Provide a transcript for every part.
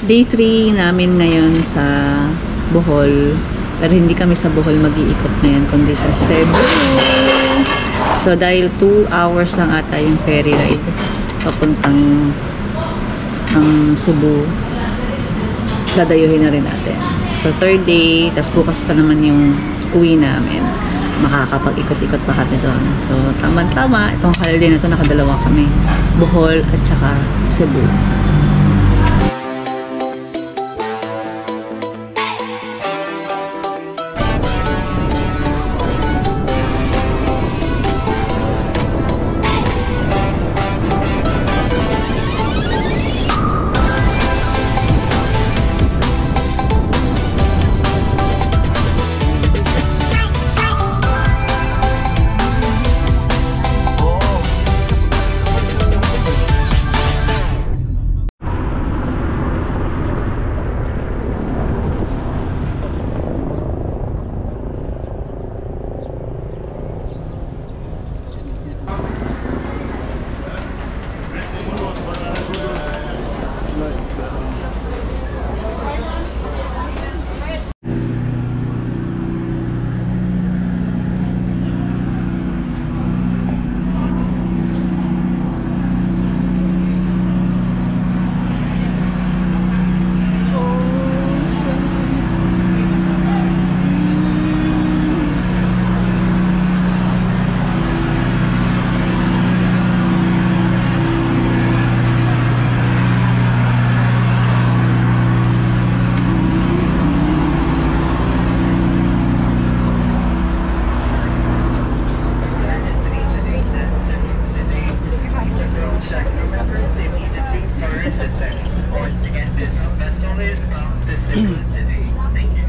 Day 3 namin ngayon sa Bohol. Pero hindi kami sa Bohol mag-iikot ngayon, kundi sa Cebu. So, dahil 2 hours lang ata yung ferry ride papuntang Cebu, dadayuhin na rin natin. So, 3rd day, tas bukas pa naman yung uwi namin. Makakapag-ikot-ikot pa kami doon. So, tama-tama, itong holiday na to nakadalawa kami. Bohol at saka Cebu. Once again, this vessel is bound to Cebu City. Thank you.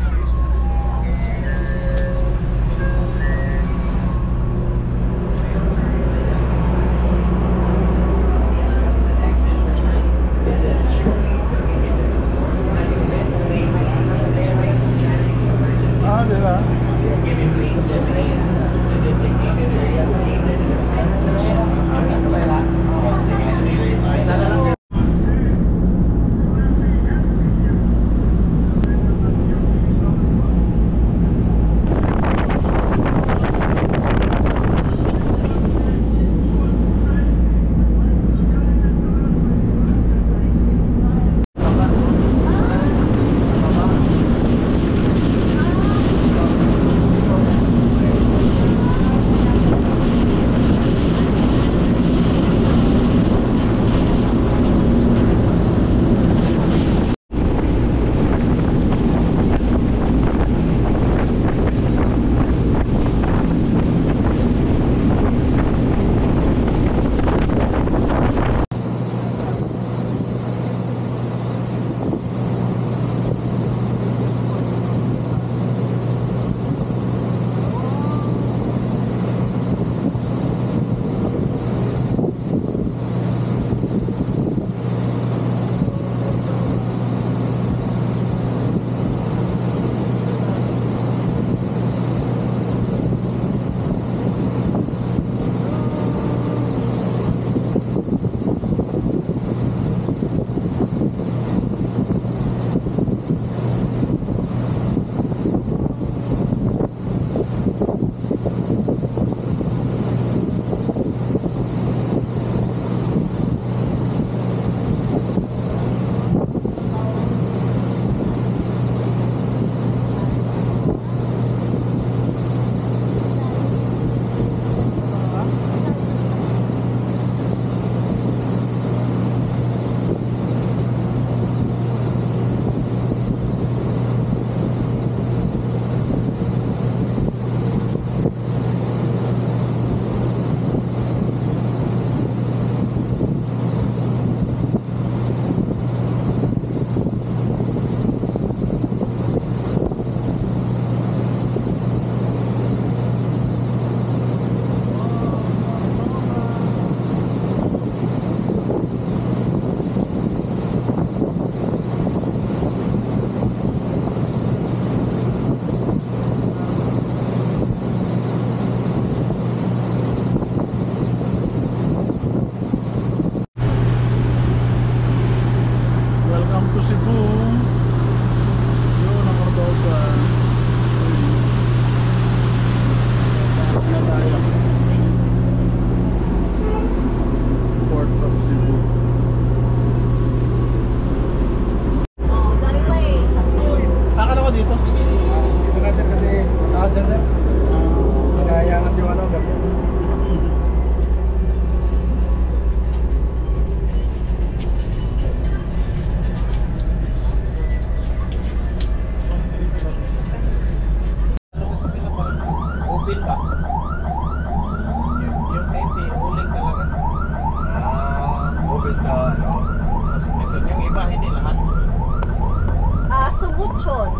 dito? Dito na sir kasi mataas dyan sir. Nagayangat yung ano. Open ba? Yung safety, uling talaga. Open sa ano? Yung iba, hindi lahat. Subuchon.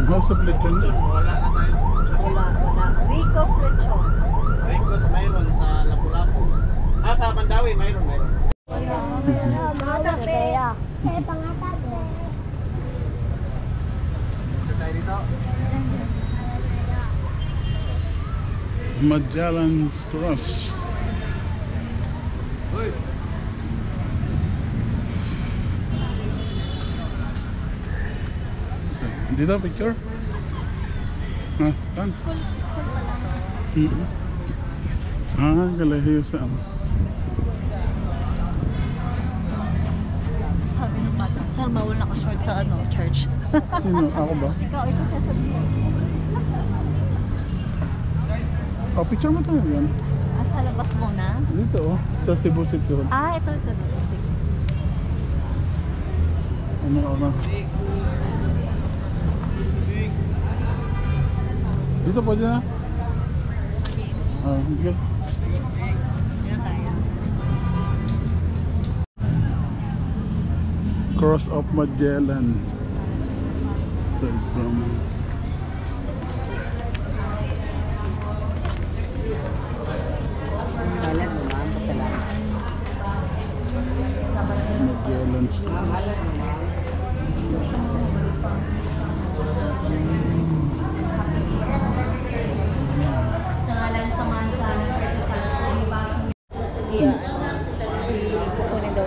Most of lechon. Wala na tayo. Wala. Ricos lechon. Ricos mayroon sa Lapu-Lapu. Sa Mandawi mayroon. Magellan's Cross. So, dito picture? Ha? Saan? School pa lang. Kalahiyo sa ano? Sabi ng bata, sir, bawal naka-short sa ano, church. Sino? Ako ba? Ikaw, ito sasabihin. Oh, picture mo tayo yan. Sa labas mo na? Dito oh. Sa Cebu City Hall. Ito. Ano ka na? Dito pwede na? Okay. Dito tayo. Cross of Magellan. So, from Magellan's Cross. Kukunin daw.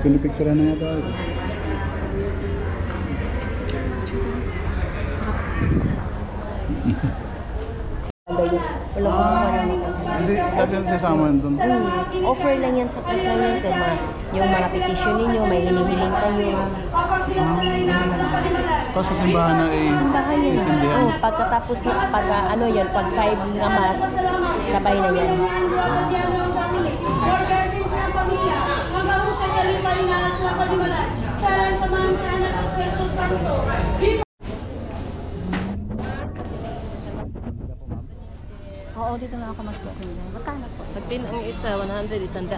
Pinipicturean na yata. Hindi, dati yung sasama yun doon. Offer lang yan sa cash lang yan sa yung mga petition ninyo, may hinihiling kayo. Tapos sa simbahan na ay Simbahan yan. sisindihan. Oh, pagkatapos na, ano yan, pag 5 na mas, sabay na yan. Oo, dito na ako magsisinda. Magkano po? Pag ang isa, 100, 100.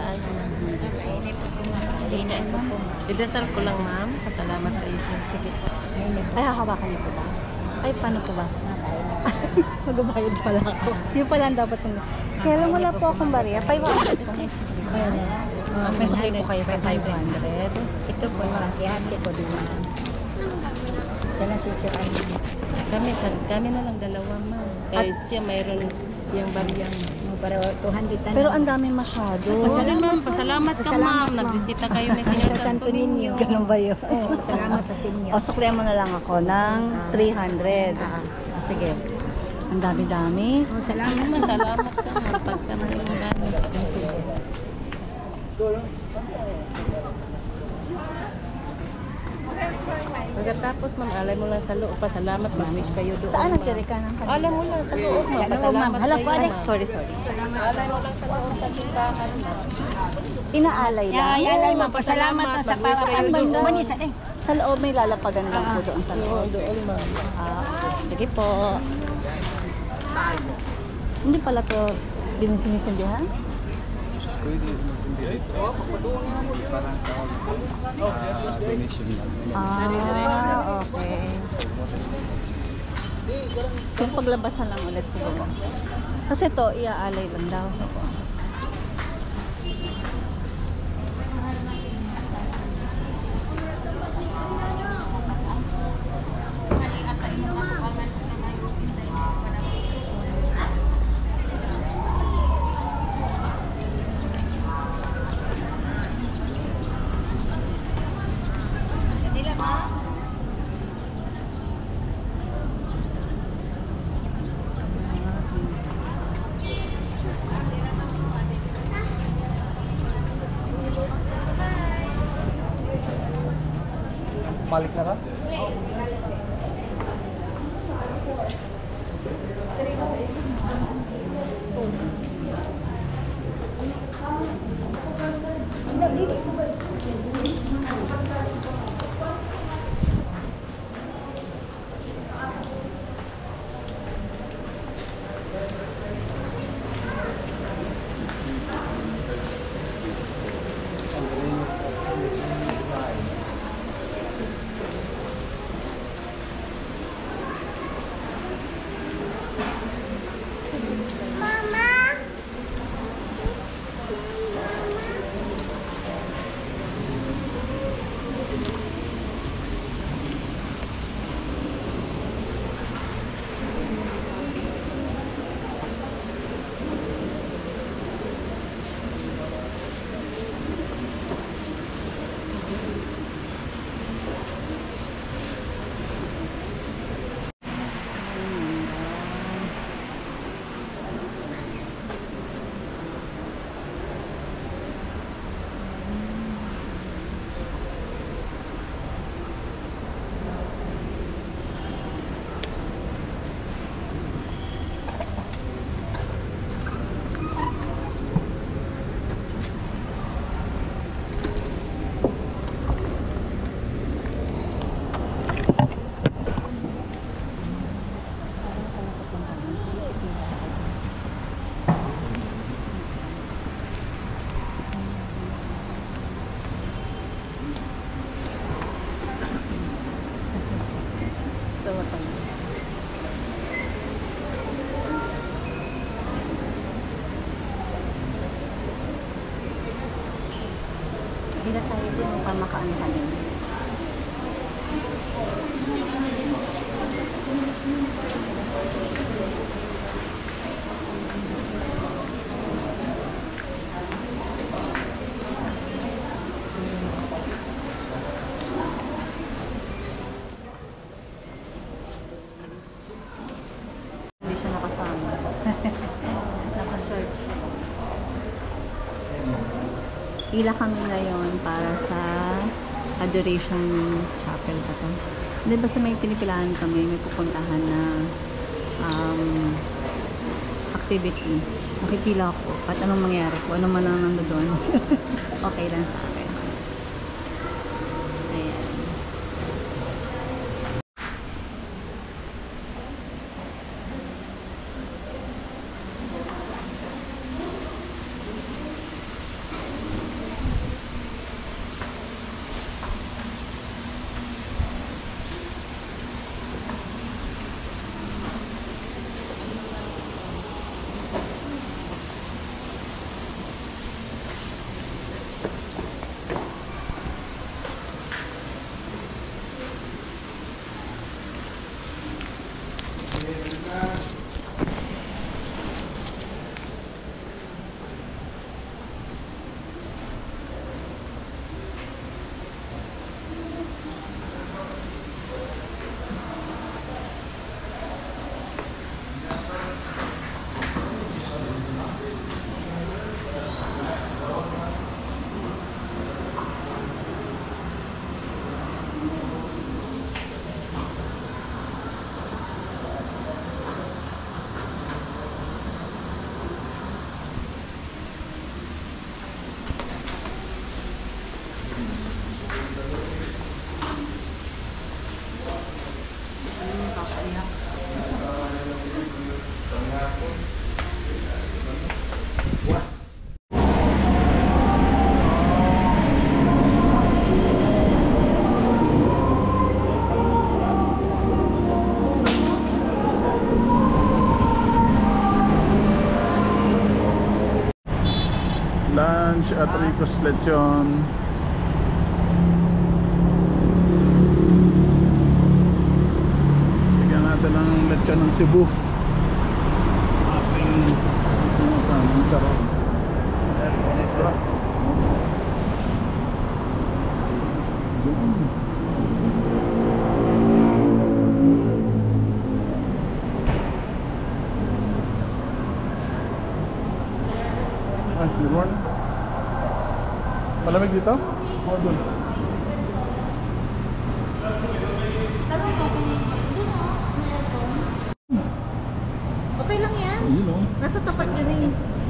Idasal ko lang, ma'am. Pasalamat kayo. Sige po. Ay, hahawakan niyo po ba? Ay, paano po ba? Magbabayad pala ako. Yun pala ang dapat kong... Kaya lang wala po akong bariya. 500 po. May sakay po kayo sa 500. Ito po, hati-hati ko din. Ito na sisirain. Kami na lang dalawa, ma'am. Kaya siya mayroon siyang bariyang. Para 200 Pero ang dami masyado. Pasalamat ka, ma'am. Nagbisita kayo ni Senyor Santo Niño. Ganun ba yun? Salamat sa sinyo. O, suklihan mo na lang ako ng 300. O, sige. Ang dami-dami. Salamat. Salamat ka, ma'am. Pagsama ng gamit. Pagkatapos, ma'am, alay mo lang sa loob. Pasalamat, mag-wish kayo doon. Saan ma'am. nagtiri ka ng kanila? Alay mo lang sa loob, ma'am. Sa loob, ma'am. Pasalamat Hala, kayo, pare. ma'am. Sorry. Alay mo lang sa loob sa tisahan, ma'am. Inaalay lang. Ay, mapasalamat na sa Mag-wish kayo para doon. Manisa eh. Sa loob may lalapagan lang po doon sa loob. Doon, ma'am. Sige po. Hindi pala to binisisindihan? Pwede sindihan. Parang donation lang. Okay. So, paglabasan lang ulit siguro. Kasi to, iaalay lang daw. Balik na ka? Bila tayo din upang makaano kami. Hindi siya nakasama. Naka-short siya. Pila kami ngayon para sa Adoration Chapel pa to. Hindi ba sa may pinipilahan kami, may pupuntahan na activity. Makipila ako at anong mangyari ko, anong man ang nando doon. Okay lang sa akin. Ayan. Lunch at Rico's Lechon. Tignan natin ang lechon ng Cebu. Ating ang sarap. Ay, good morning. Malamig dito? O doon?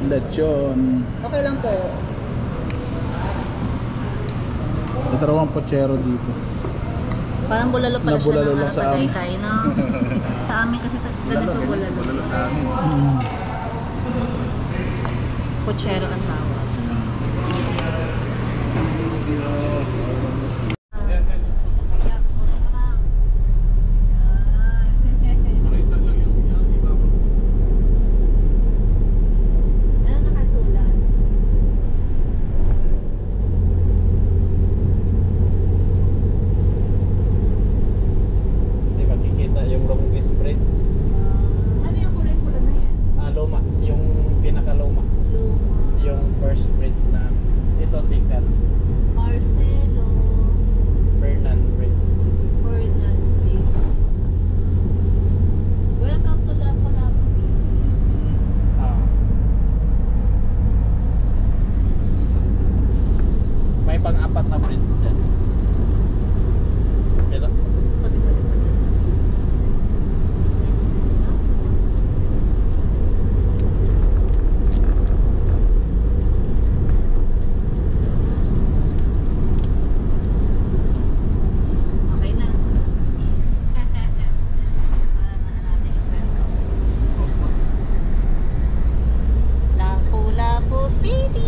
lechon. Okay lang po. Ito raw ang pochero dito. Parang bulalo pala siya Bulalo ng lang sa amin. Tagaytay, no? Sa amin kasi ganito bulalo. Bulalo sa amin. Pochero ang tawag. Ano nakasulat? Hindi makikita yung longest bridge. Ano yung kulay-pula na yan? Luma. Yung pinakaluma. Luma. Yung first bridge na ito sikat. Marcelo Fernan Bridge. Fernandez. Welcome to Lapu-Lapu City. May pang-apat na bridge dyan. Pero, Okay na. Natin yung welcome. Lapu-Lapu City.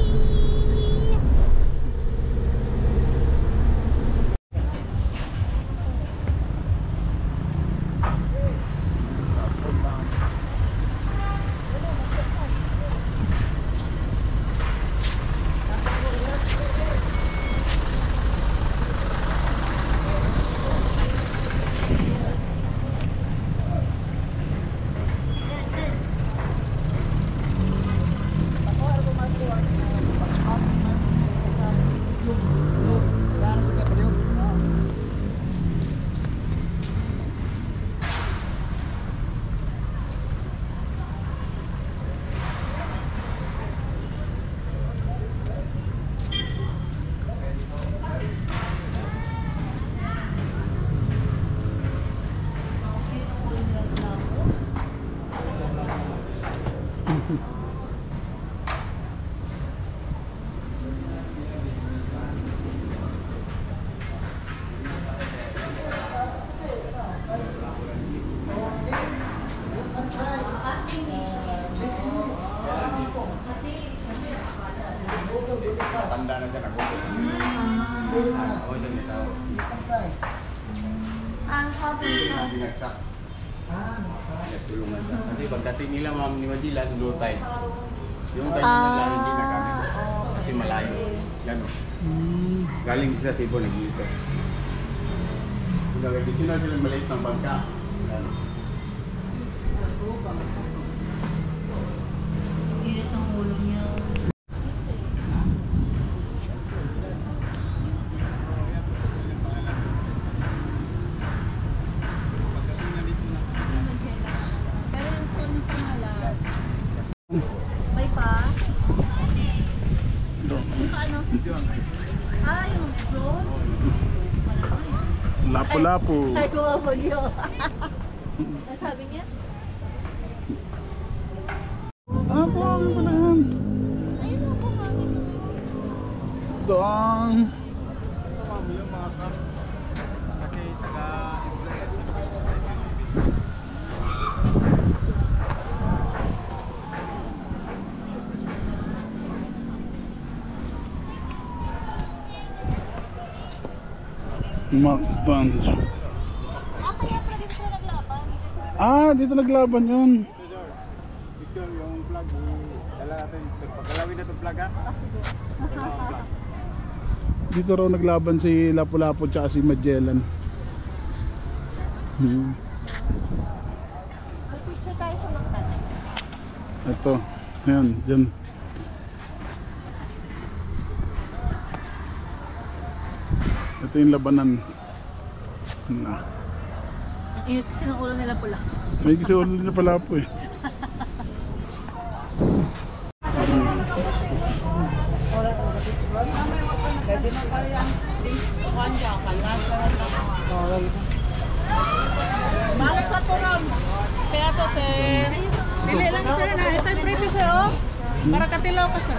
Tanda na siya ako. Ang happy Sinagsak. Tulungan siya. Kasi pagdating nila ma'am ni Majilan, low tide. Yung tide na naglayo hindi na kami. Kasi malayo. Yan o. Galing sila sa Cebu, nag-iito. Nag-additional sila maliit ng bangka. Yan. Init ng ulo niya. Pero yung tono ko malat. May pa? Yung paano? Yung drone? Lapu-lapu. Ay, kumapag yun. Sabi niya? Apo, ano pala yan? Ayun ako, mami. Doon. Ma'am, yung mga truck. Kasi McDonald's. Kaya pala dito sila naglaban. Dito naglaban yun. Ito yung vlog. Dala natin. Pagkalawin na itong vlog ha. Dito raw naglaban si Lapu-Lapu tsaka si Magellan. Mag-picture tayo sa Mactan. Ito. Ayan, dyan. Ito yung labanan. Na. Init kasi ng ulo nila pula. May gisulo na pala po eh. Kaya to, sir. Dili lang, sir. Ito yung pretty, sir, oh. Para katilaw ka sir.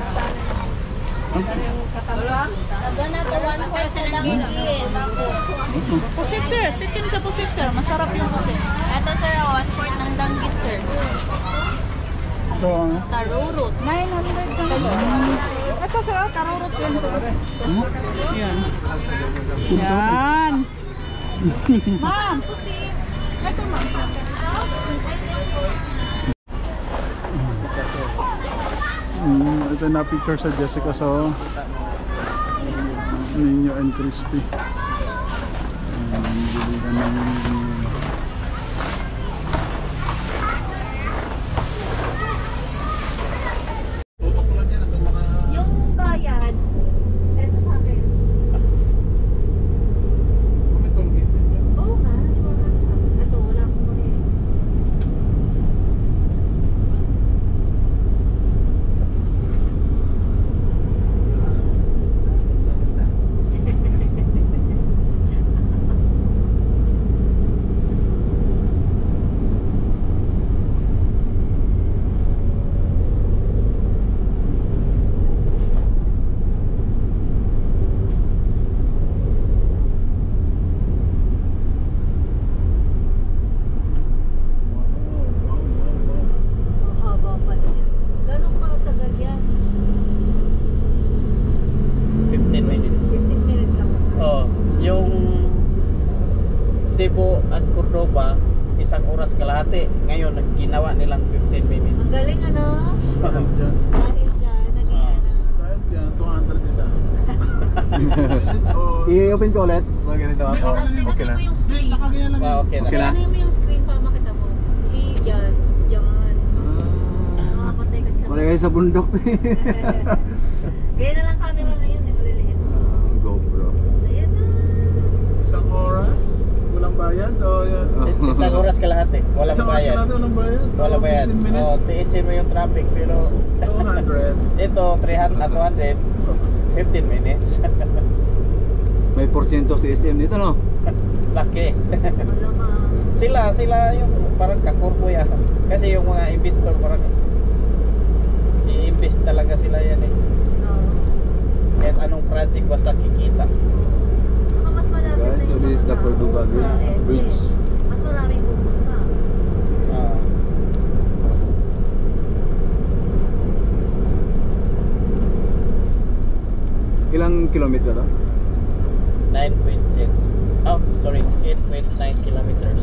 Pusit sir, tikim sa pusit sir. Masarap yung pusit. Ito sir, 1/4 ng danggit sir. So, ano? Taro root. 900 ka Ito sir, tarurot yan sir. Yan. Yan. Ma'am, pusit. Ito ma'am. Ito na picture sa Jessica sa Nino and Christy. Bilihan ng Yung bayad, eto sa akin. Oo nga, ito wala akong mali. Haba pala yan. Gano'ng katagal yan? 15 minutes. 15 minutes lang. Oh, yung Cebu at Cordoba, 1 oras kalahati. Ngayon, ginawa nilang 15 minutes. Ang galing ano? dyan. Dahil dyan, naging Kahit yan, 200 isa. I-open ko ulit. Mga ganito. Okay na. mo yung screen. Okay na. Okay na. Pinagay mo yung screen para makita mo. Yan. Yan. Makapatay ka siya. Wala kayo sa bundok. Gaya na lang camera na yun, maliliit. GoPro. Ayan na. Isang oras, walang bayad o yan? 1 oras kalahati. Walang Isang oras bayad. natin, walang bayad? Walang bayad. 15 minutes? Oh, tiisin mo yung traffic pero 200. ito 300 at 200 15 minutes. May porsyento si SM dito, no? Laki. Malamang. sila yung parang kakurpo yan. Kasi yung mga investor parang i-invest talaga sila yan eh. No. Kahit anong project basta kikita. Saka mas malapit Guys, na so yung this is the mga Cordoba tao sa SD. Bridge. Mas maraming pupunta. Ah. Ilang kilometer to? 9.8. Oh, sorry, 8.9 kilometers.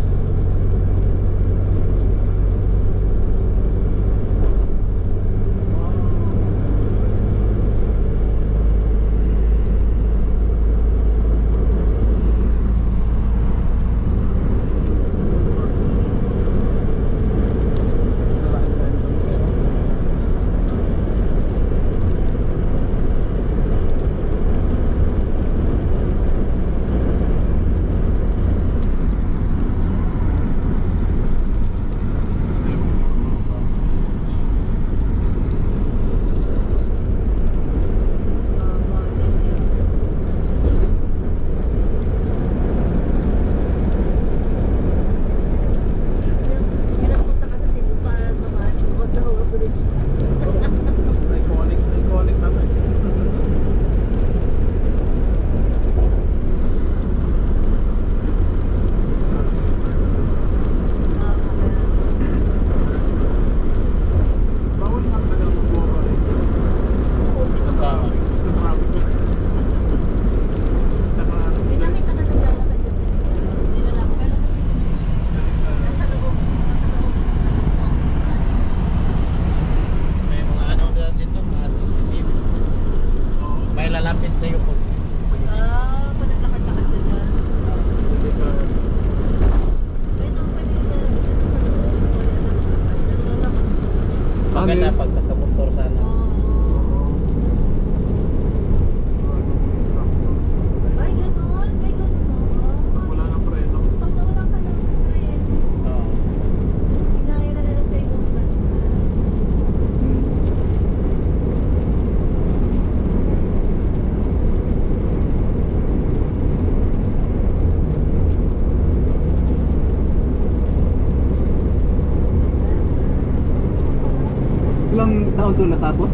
taon to natapos?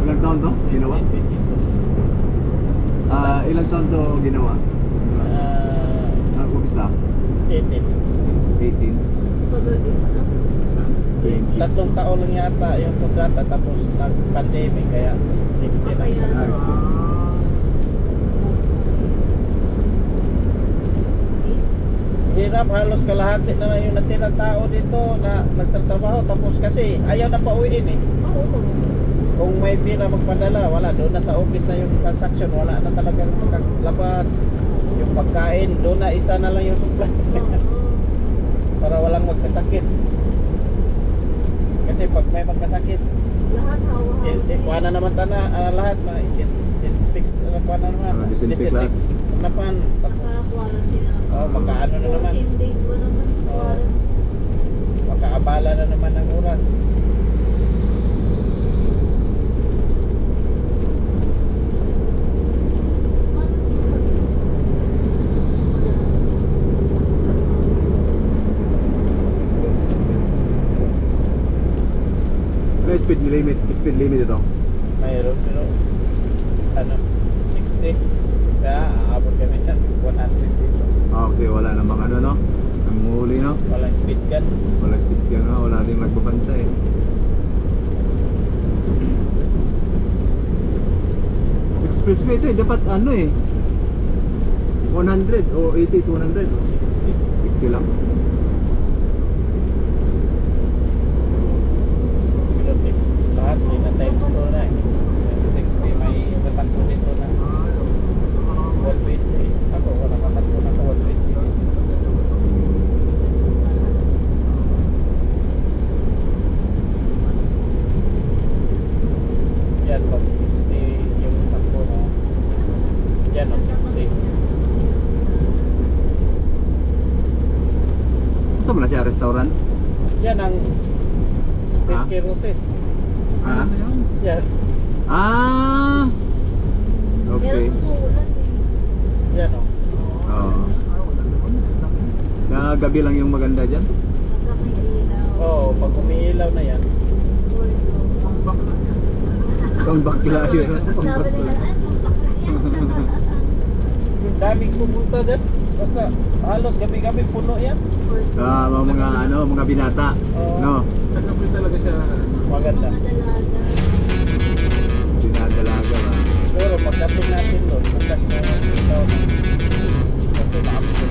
Ilang taon to ginawa? Ilang taon to ginawa? Umpisa? 18. 18. Tatlong taon lang yata yung kontrata tapos nag-pandemic kaya next day na isang Next day. hirap, halos kalahati na lang yung natirang tao dito na nagtatrabaho tapos kasi ayaw na pauwiin eh. Kung may pira magpadala, wala, doon na sa office na yung transaction, wala na talagang makakalabas. Yung pagkain, doon na isa na lang yung supply. Para walang magkasakit. Kasi pag may magkasakit, kuha na naman lahat na it's fixed, kuha na naman. Disinfect lahat. Napan, magkaano na naman. Makaabala na naman ng oras. Ano speed limit ito? Mayroon pero ano 60 kaya aabot kami ng 100 dito. Okay, wala namang ano no? Ang huli no? Walang speed gun. Wala speed gun no? Wala rin nagbabantay. Expressway ito dapat ano 100 o 80 to 100 60 lang. Lahat may na times 2 na eh. Times 6 may natanto dito na 120. Ako wala katanto na sa 120. Yan pag 60 yung takbo na. Yan o 60. Saan mo na siya restaurant? Yan ang Pinky Roses. Ha? Yan. Ah. Okay. Yan o. Oo. Gabi lang yung maganda dyan. Oo, pag umiilaw na yan. Pang bakla yun. Daming pumunta dyan. Basta halos gabi-gabi puno yan. Mga binata. Oo. No. Sa gabi talaga siya. Maganda. Dinadalaga ba? Pero pagdating natin doon, bukas na yung ito. Kasi maapos.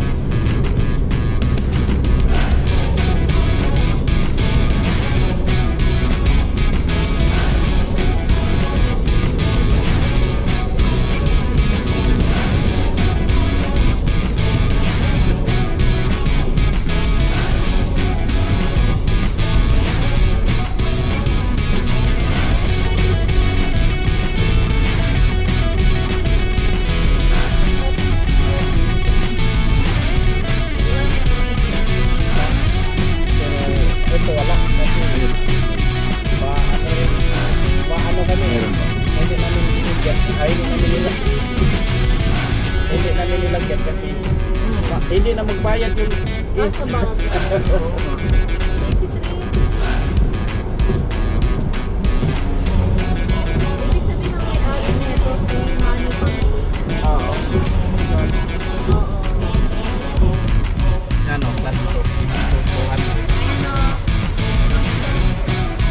Ito wala kasi paano kami hindi namin nilagyan hindi namin nilagyan kasi hindi na magbayad yung is ano, plus 2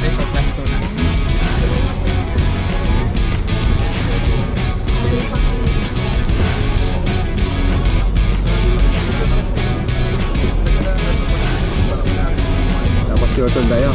ito plus 2 na Tapos shorten tayo.